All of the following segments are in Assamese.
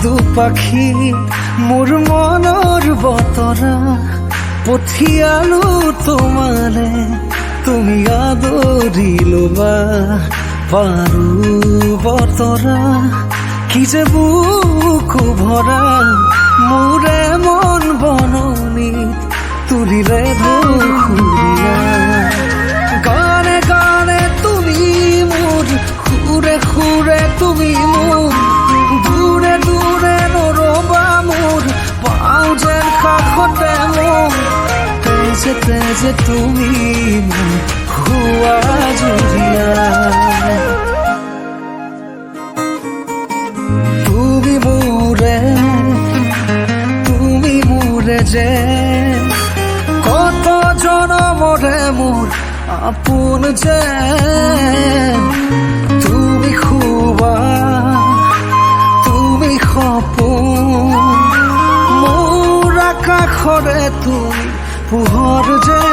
দুপাখি মোৰ মনৰ বতৰা পঠিয়ালো তোমালে তুমি আদৰি ল'বা পাৰো বতৰা কি যে বুকু ভৰা মোৰে মন বননি তুলিলে ধুসুৰিয়া গানে গানে তুমি মোৰ সুৰে সুৰে তুমি মোৰ দূৰে দূৰে নৰবা মোৰ পাওঁ যেন কাষতে মোৰ তেজে তেজে তুমি মোৰ হোৱা জুৰিয়া তুমি মোৰে যে কত জনমৰে মোৰ আপোন যে তুমি শুবা তুমি সপোন মোৰ আকাশৰে তুমি পোহৰ যে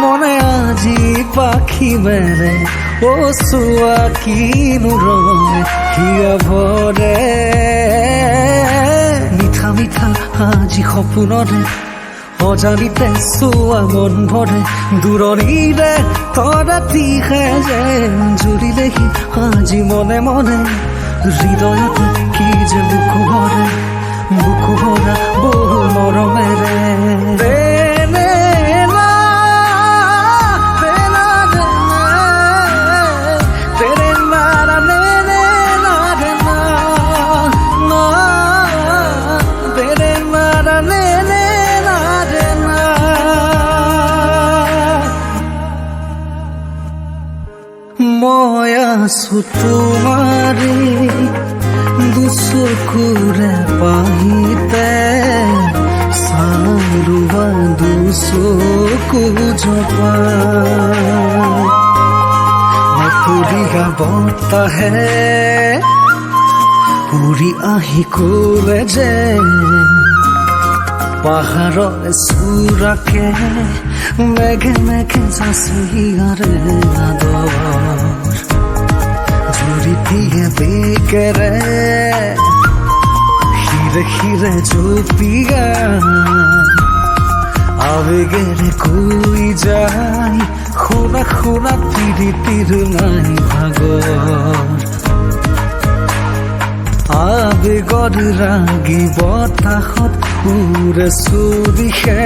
মনে আজি পাখি মেলে ও চোৱা কিনো ৰঙে হিয়া ভৰে মিঠা মিঠা আজি সপোনৰে অজানিতে চোৱা মন ভৰে দূৰণিৰে তৰাতিহে যেন জুৰিলেহি আজি মনে মনে হৃদয়তে কি যে বুকু ভৰা বহু মৰমেৰে মই আছো তোমাৰে দুচকুৰে পাহিতে চাৰুৱা দুচকু জপা অতুৰিয়া বতাহে উৰি আহি ক'লে যে পাহাৰৰ চূড়াকে মেঘে মেঘে চাচিয়াৰে আদৰ জুৰি দিয়ে বেকেৰে হিৰে হিৰে জপিয়া আবেগেৰে কৈ যায় শুনা শুনা প্ৰীতিৰ নাই ভাগৰ আবেগৰ ৰাগি বতাহত উৰে চুদিশে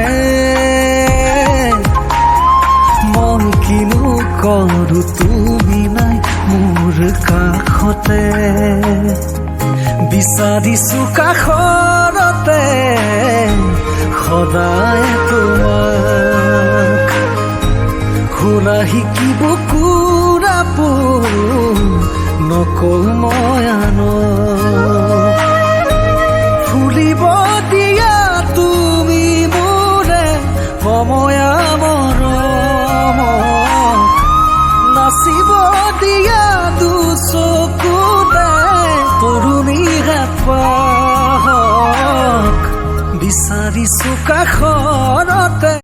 মই কিনো কৰো তুমি নাই মোৰ কাষতে বিচাৰিছো কাষৰতে সদায় তোমাক শুনা শিকিব কুৰাপো নকওঁ মই আনক ফুলিব দিয়া তুমি মোৰে সময়া মৰম নাচিব দিয়া দুচকুতে তৰুণী হাত বিচাৰিছো কাষত